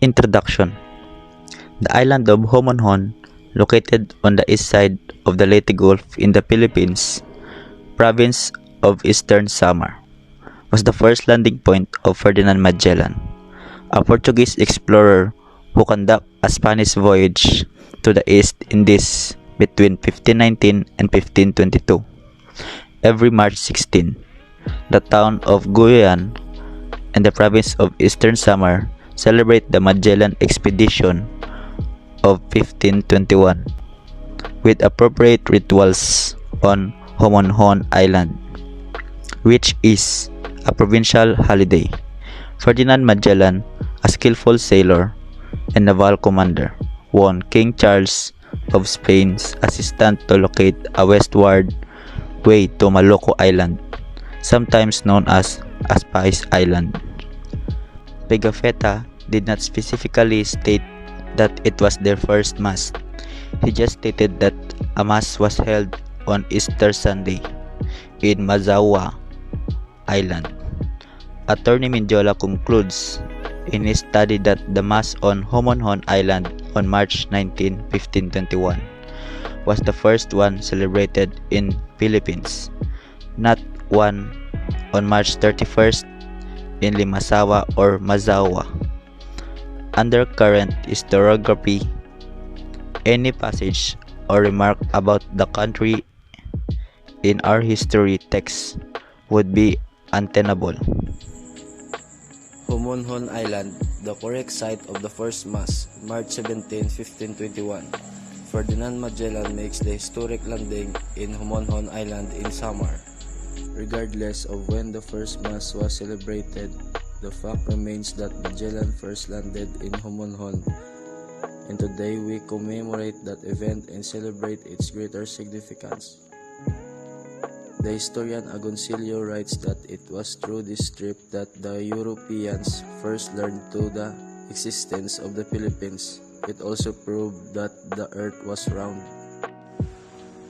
Introduction. The island of Homonhon, located on the east side of the Leyte Gulf in the Philippines, province of Eastern Samar, was the first landing point of Ferdinand Magellan, a Portuguese explorer who conducted a Spanish voyage to the East Indies between 1519 and 1522. Every March 16, the town of Guian and the province of Eastern Samar celebrate the Magellan Expedition of 1521 with appropriate rituals on Homonhon Island, which is a provincial holiday. Ferdinand Magellan, a skillful sailor and naval commander, won King Charles of Spain's assistance to locate a westward way to Maloko Island, sometimes known as a Spice Island. Pigafetta did not specifically state that it was their first mass. He just stated that a mass was held on Easter Sunday in Mazawa Island. Attorney Mendiola concludes in his study that the mass on Homonhon Island on March 19, 1521 was the first one celebrated in Philippines, not one on March 31st in Limasawa or Mazawa. Under current historiography, any passage or remark about the country in our history text would be untenable. Homonhon Island, the correct site of the first mass, March 17, 1521. Ferdinand Magellan makes the historic landing in Homonhon Island in Samar. Regardless of when the first mass was celebrated, the fact remains that Magellan first landed in Homonhon, and today we commemorate that event and celebrate its greater significance. The historian Agoncillo writes that it was through this trip that the Europeans first learned to the existence of the Philippines. It also proved that the earth was round.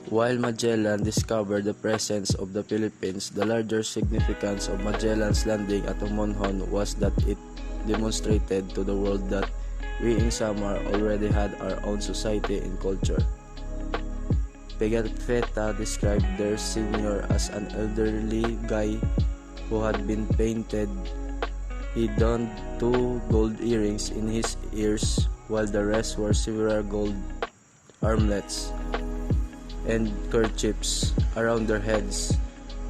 While Magellan discovered the presence of the Philippines, the larger significance of Magellan's landing at Homonhon was that it demonstrated to the world that we in Samar already had our own society and culture. Pigafetta described their senior as an elderly guy who had been painted. He donned 2 gold earrings in his ears, while the rest wore several gold armlets and kerchiefs around their heads.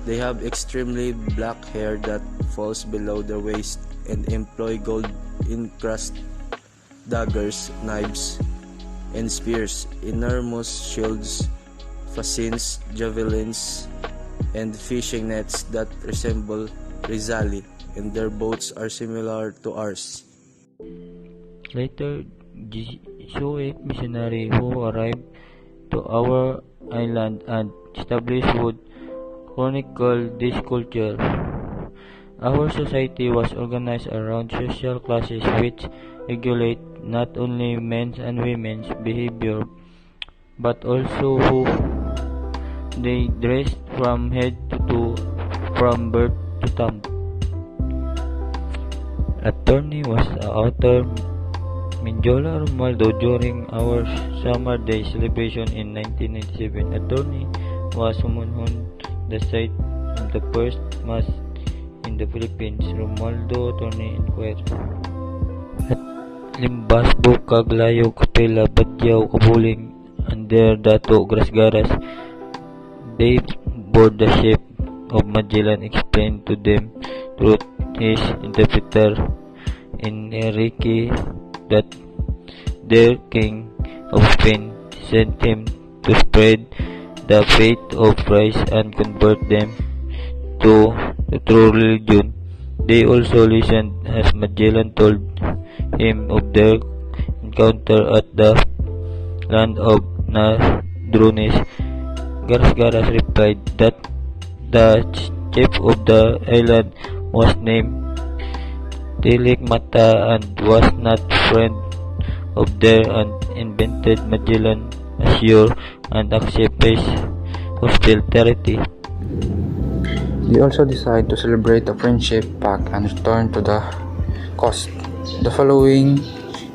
They have extremely black hair that falls below the waist and employ gold encrusted daggers, knives, and spears, enormous shields, fascines, javelins, and fishing nets that resemble Rizali, and their boats are similar to ours. Later, Jesuit missionary who arrived to our island and established would chronicle this culture. Our society was organized around social classes which regulate not only men's and women's behavior, but also who they dressed from head to toe, from birth to tomb. Attorney was the author Mendiola Romualdo during our Summer Day celebration in 1997. Attorney was Homonhon, the site of the first mass in the Philippines. Romualdo attorney inquired. At Limbasbo, Kaglayo, Kapela, Batyaw, Kabuling, under Dato Grasgaras, they board the ship of Magellan explained to them through his interpreter Enrique that their king of Spain sent him to spread the faith of Christ and convert them to the true religion. They also listened as Magellan told him of their encounter at the land of Nadrones. Gargaras replied that the chief of the island was named Tilikmata and was not friend of theirs, and invented Magellan assure and accept his hostility. They also decided to celebrate the friendship pact and return to the coast. The following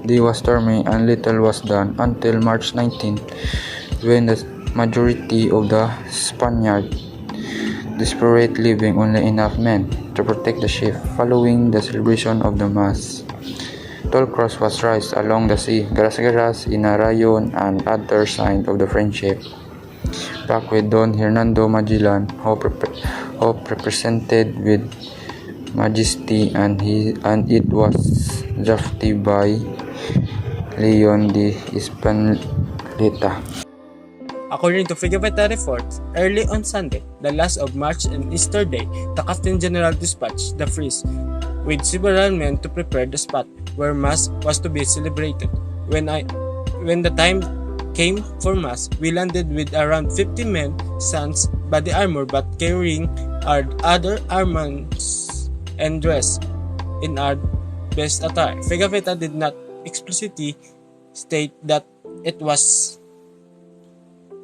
day was stormy and little was done until March 19, when the majority of the Spaniards desperate, leaving only enough men to protect the ship. Following the celebration of the Mass, tall cross was raised along the sea, Garas in a rayon, and other sign of the friendship. Back with Don Hernando Magellan, Hope represented with majesty, and it was drafted by Leon de Hispaniola. According to Figaveta reports, early on Sunday, the last of March and Easter Day, the Captain General dispatched the frieze with several men to prepare the spot where Mass was to be celebrated. When the time came for Mass, we landed with around 50 men, sans body armor but carrying our other armaments and dressed in our best attire. Figaveta did not explicitly state that it was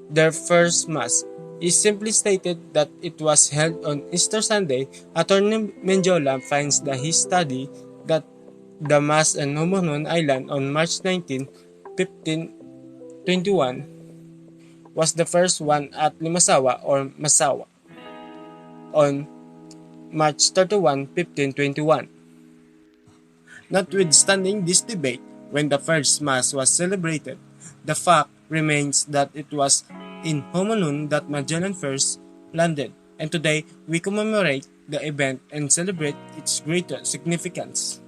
their first Mass. He simply stated that it was held on Easter Sunday. Attorney Menjola finds that he studied that the Mass on Homonhon Island on March 19, 1521 was the first one at Limasawa or Masawa on March 31, 1521. Notwithstanding this debate, when the first Mass was celebrated, the fact remains that it was in Homonhon that Magellan first landed, and today we commemorate the event and celebrate its greater significance.